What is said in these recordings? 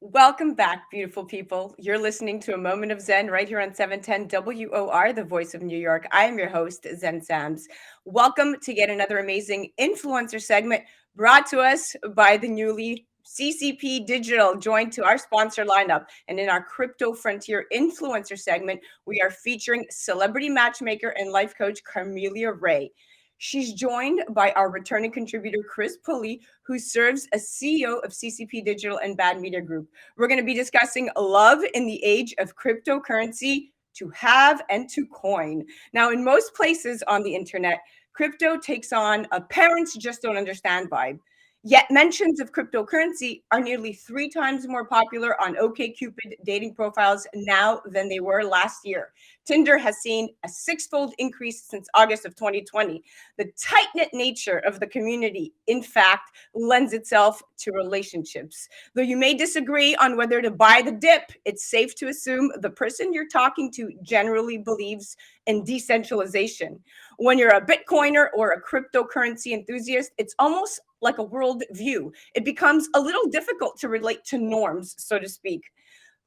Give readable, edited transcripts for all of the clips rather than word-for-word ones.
Welcome back, beautiful people. You're listening to A Moment of Zen right here on 710 WOR, the voice of New York. I am your host, Zen Sams. Welcome to yet another amazing influencer segment brought to us by the newly CCP Digital, joined to our sponsor lineup. And in our Crypto Frontier Influencer segment, we are featuring celebrity matchmaker and life coach Carmelia Ray. She's joined by our returning contributor, Chris Pulley, who serves as CEO of CCP Digital and Bad Media Group. We're going to be discussing love in the age of cryptocurrency, to have and to coin. Now, in most places on the internet, crypto takes on a parents just don't understand vibe. Yet mentions of cryptocurrency are nearly 3 times more popular on OkCupid dating profiles now than they were last year. Tinder has seen a six-fold increase since August of 2020. The tight-knit nature of the community, in fact, lends itself to relationships. Though you may disagree on whether to buy the dip, it's safe to assume the person you're talking to generally believes in decentralization. When you're a Bitcoiner or a cryptocurrency enthusiast, it's almost like a world view. It becomes a little difficult to relate to norms, so to speak.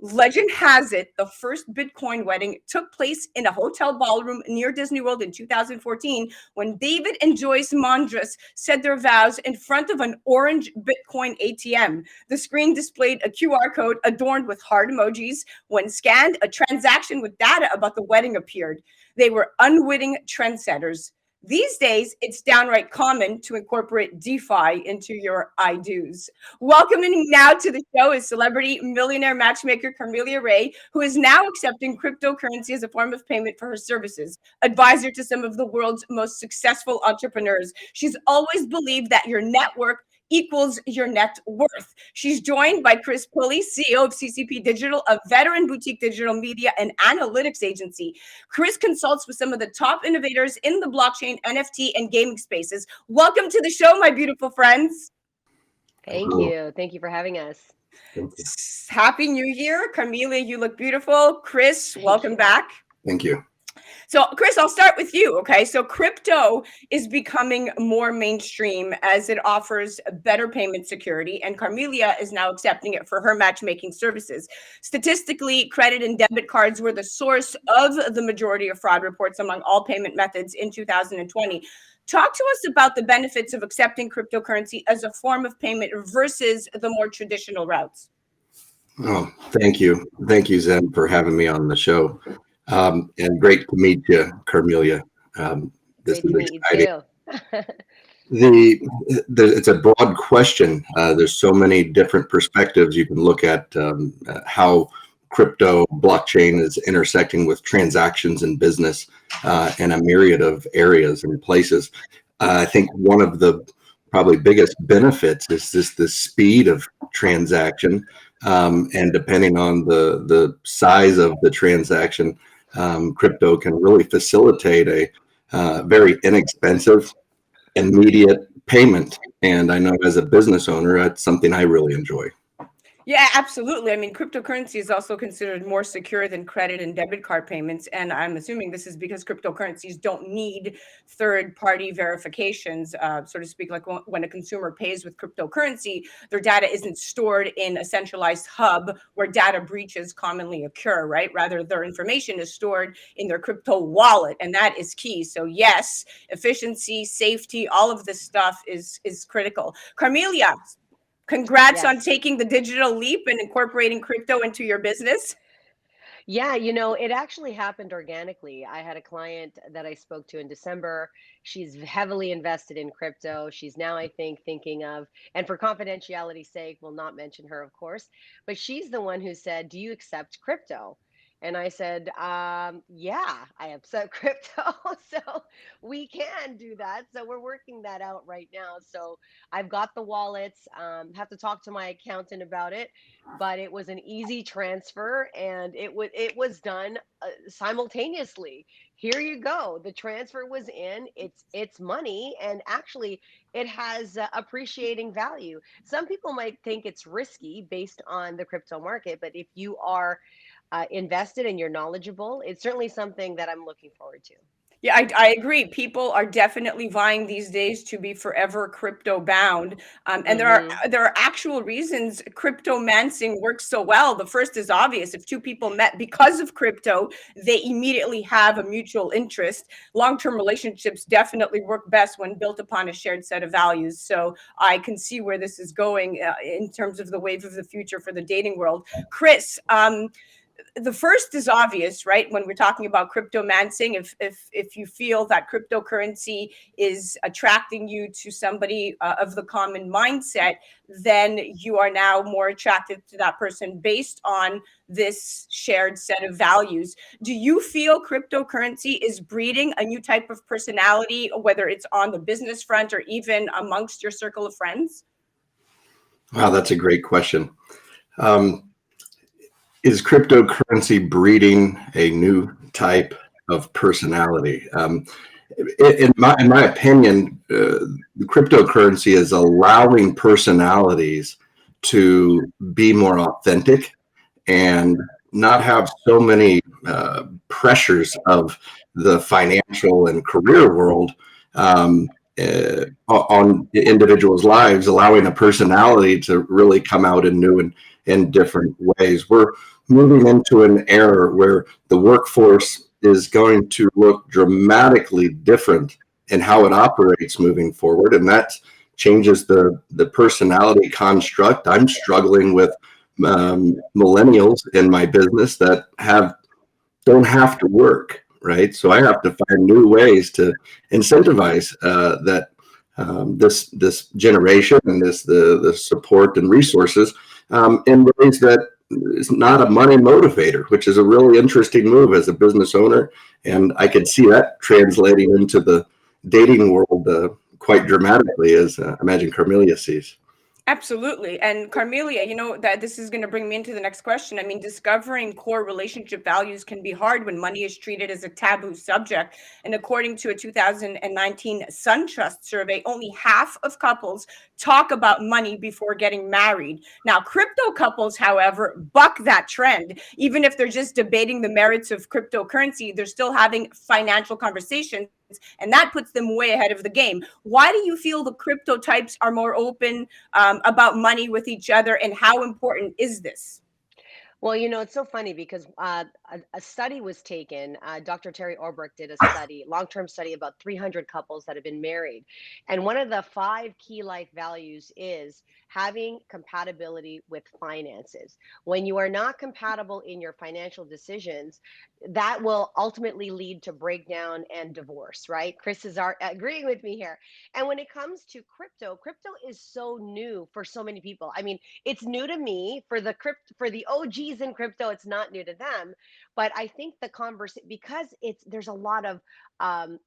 Legend has it the first Bitcoin wedding took place in a hotel ballroom near Disney World in 2014 when David and Joyce Mondras said their vows in front of an orange Bitcoin ATM. The screen displayed a QR code adorned with heart emojis. When scanned, a transaction with data about the wedding appeared. They were unwitting trendsetters. These days, it's downright common to incorporate DeFi into your I do's. Welcoming now to the show is celebrity millionaire matchmaker Carmelia Ray, who is now accepting cryptocurrency as a form of payment for her services. Advisor to some of the world's most successful entrepreneurs. She's always believed that your network equals your net worth. She's joined by Chris Pulley, CEO of CCP Digital, a veteran boutique digital media and analytics agency. Chris consults with some of the top innovators in the blockchain, NFT, and gaming spaces. Welcome to the show, my beautiful friends. Thank you. Thank you for having us. Thank you. Happy New Year. Carmelia, you look beautiful. Chris, Thank welcome you. back. Thank you. So, Chris, I'll start with you. Okay. So, crypto is becoming more mainstream as it offers better payment security, and Carmelia is now accepting it for her matchmaking services. Statistically, credit and debit cards were the source of the majority of fraud reports among all payment methods in 2020. Talk to us about the benefits of accepting cryptocurrency as a form of payment versus the more traditional routes. Oh, thank you. Thank you, Zen, for having me on the show. And great to meet you, Carmelia. This Great is to meet you exciting. too. It's a broad question. There's so many different perspectives you can look at how crypto blockchain is intersecting with transactions in business in a myriad of areas and places. I think one of the probably biggest benefits is the speed of transaction, and depending on the size of the transaction, crypto can really facilitate a very inexpensive immediate payment. And I know as a business owner, that's something I really enjoy. Yeah, absolutely. I mean, cryptocurrency is also considered more secure than credit and debit card payments. And I'm assuming this is because cryptocurrencies don't need third party verifications, so to speak. Like when a consumer pays with cryptocurrency, their data isn't stored in a centralized hub where data breaches commonly occur, right? Rather, their information is stored in their crypto wallet. And that is key. So, yes, efficiency, safety, all of this stuff is critical. Carmelia, congrats on Yes. taking the digital leap and incorporating crypto into your business. Yeah, it actually happened organically. I had a client that I spoke to in December. She's heavily invested in crypto. She's now, I think, thinking of, and for confidentiality's sake, will not mention her, of course, but she's the one who said, "Do you accept crypto?" And I said, "Yeah, I accept crypto." So we can do that. So we're working that out right now. So I've got the wallets, have to talk to my accountant about it, but it was an easy transfer and it was done simultaneously. Here you go, the transfer was in, it's money, and actually it has appreciating value. Some people might think it's risky based on the crypto market, but if you are invested and you're knowledgeable, it's certainly something that I'm looking forward to. Yeah, I agree. People are definitely vying these days to be forever crypto bound, and Hmm. there are actual reasons cryptomancing works so well. The first is obvious: if two people met because of crypto, they immediately have a mutual interest. Long-term relationships definitely work best when built upon a shared set of values. So I can see where this is going in terms of the wave of the future for the dating world. Chris, the first is obvious, right? When we're talking about cryptomancing, if you feel that cryptocurrency is attracting you to somebody of the common mindset, then you are now more attracted to that person based on this shared set of values. Do you feel cryptocurrency is breeding a new type of personality, whether it's on the business front or even amongst your circle of friends? Wow, that's a great question. Um, is cryptocurrency breeding a new type of personality? In my opinion, the cryptocurrency is allowing personalities to be more authentic and not have so many pressures of the financial and career world on individuals' lives, allowing a personality to really come out in new and different ways. We're moving into an era where the workforce is going to look dramatically different in how it operates moving forward, and that changes the personality construct. I'm struggling with millennials in my business that don't have to work, right? So I have to find new ways to incentivize that this generation and the support and resources in ways that is not a money motivator, which is a really interesting move as a business owner, and I could see that translating into the dating world quite dramatically, as I imagine Carmelia sees. Absolutely. And Carmelia, you know that this is going to bring me into the next question. I mean, discovering core relationship values can be hard when money is treated as a taboo subject. And according to a 2019 SunTrust survey, only half of couples talk about money before getting married. Now, crypto couples, however, buck that trend. Even if they're just debating the merits of cryptocurrency, they're still having financial conversations, and that puts them way ahead of the game. Why do you feel the crypto types are more open about money with each other, and how important is this? Well, it's so funny because a study was taken. Dr. Terry Orbrick did a study, long-term study about 300 couples that have been married. And one of the five key life values is having compatibility with finances. When you are not compatible in your financial decisions, that will ultimately lead to breakdown and divorce, right? Chris is agreeing with me here. And when it comes to crypto, crypto is so new for so many people. I mean, it's new to me. For the OGs in crypto, it's not new to them. But I think the conversation, because there's a lot of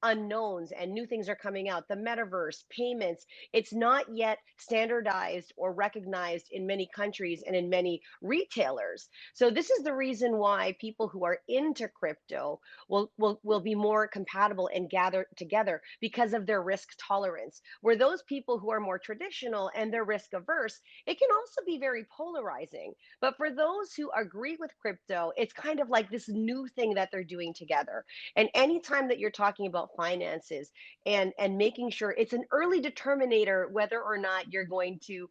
unknowns and new things are coming out, the metaverse, payments, it's not yet standardized or recognized in many countries and in many retailers. So this is the reason why people who are into crypto will be more compatible and gather together because of their risk tolerance. Where those people who are more traditional and they're risk averse, it can also be very polarizing. But for those who agree with crypto, it's kind of like this new thing that they're doing together. And anytime that you're talking about finances and making sure it's an early determinator whether or not you're going to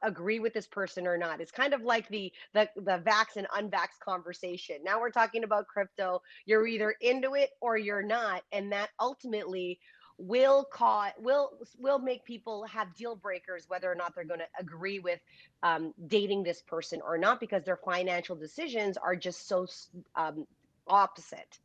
agree with this person or not. It's kind of like the vax and unvax conversation. Now we're talking about crypto. You're either into it or you're not, and that ultimately will make people have deal breakers whether or not they're going to agree with dating this person or not, because their financial decisions are just so opposite.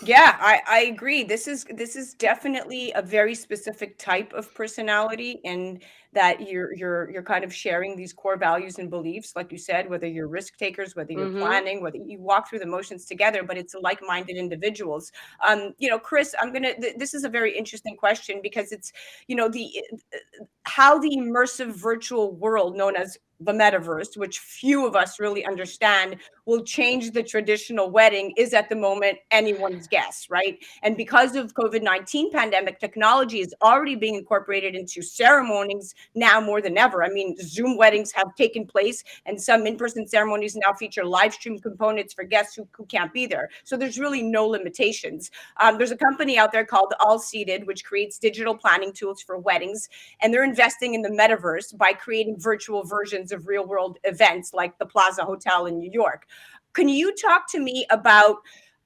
Yeah, I agree. This is definitely a very specific type of personality, and that you're kind of sharing these core values and beliefs, like you said, whether you're risk takers, whether you're Hmm. planning, whether you walk through the motions together, but it's like-minded individuals. Chris, this is a very interesting question because it's, the how the immersive virtual world known as the metaverse, which few of us really understand, will change the traditional wedding is at the moment anyone's guess, right? And because of COVID-19 pandemic, technology is already being incorporated into ceremonies now more than ever. I mean, Zoom weddings have taken place, and some in-person ceremonies now feature live stream components for guests who can't be there. So there's really no limitations. There's a company out there called All Seated, which creates digital planning tools for weddings, and they're investing in the metaverse by creating virtual versions of real world events like the Plaza Hotel in New York. Can you talk to me about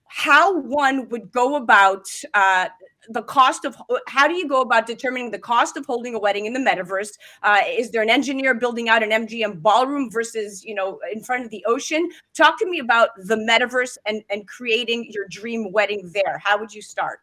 how one would go about the cost of, how do you go about determining the cost of holding a wedding in the metaverse? Is there an engineer building out an MGM ballroom versus, in front of the ocean? Talk to me about the metaverse and creating your dream wedding there. How would you start?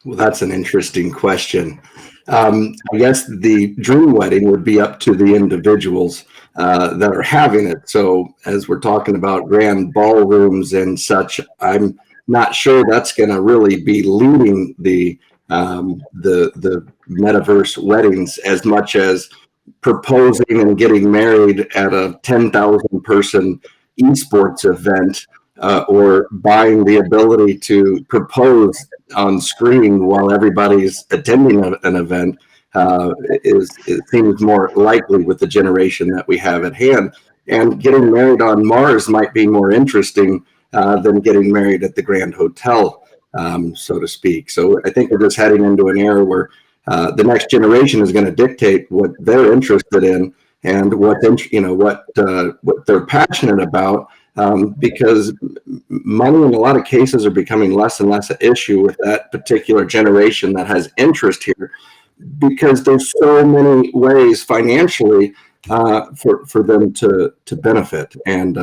Well, that's an interesting question. I guess the dream wedding would be up to the individuals that are having it. So as we're talking about grand ballrooms and such, I'm not sure that's going to really be leading the metaverse weddings as much as proposing and getting married at a 10,000 person esports event, or buying the ability to propose on screen while everybody's attending an event. It seems more likely with the generation that we have at hand. And getting married on Mars might be more interesting than getting married at the Grand Hotel, so to speak. So I think we're just heading into an era where the next generation is going to dictate what they're interested in and what they're passionate about. Because money in a lot of cases are becoming less and less an issue with that particular generation that has interest here, because there's so many ways financially for them to benefit. And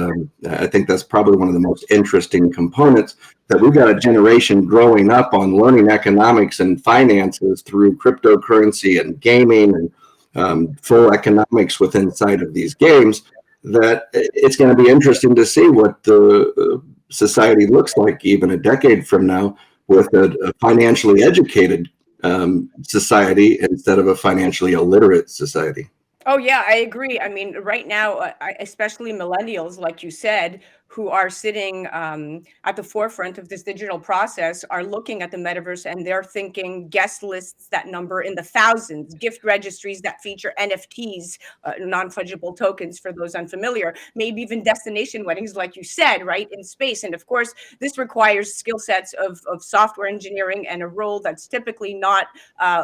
I think that's probably one of the most interesting components, that we've got a generation growing up on learning economics and finances through cryptocurrency and gaming and full economics within inside of these games, that it's going to be interesting to see what the society looks like even a decade from now, with a financially educated society instead of a financially illiterate society. Oh, yeah, I agree. I mean, right now, especially millennials, like you said, who are sitting at the forefront of this digital process, are looking at the metaverse and they're thinking guest lists that number in the thousands, gift registries that feature NFTs, non-fungible tokens for those unfamiliar, maybe even destination weddings, like you said, right, in space. And of course, this requires skill sets of software engineering and a role that's typically not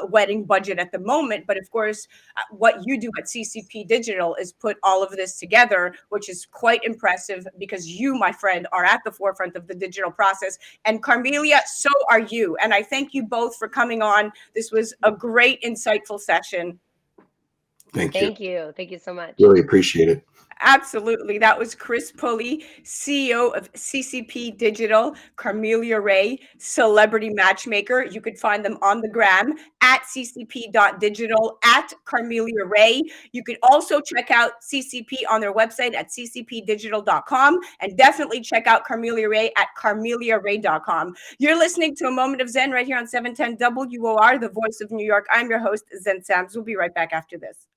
wedding budget at the moment. But of course, what you do at CCP Digital is put all of this together, which is quite impressive, because you, my friend, are at the forefront of the digital process. And Carmelia, so are you. And I thank you both for coming on. This was a great, insightful session. Thank you. Thank you so much. Really appreciate it. Absolutely. That was Chris Pulley, CEO of CCP Digital, Carmelia Ray, Celebrity Matchmaker. You could find them on the gram at ccp.digital, at Carmelia Ray. You could also check out CCP on their website at ccpdigital.com, and definitely check out Carmelia Ray at carmeliaray.com. You're listening to A Moment of Zen right here on 710 WOR, the voice of New York. I'm your host, Zen Sams. We'll be right back after this.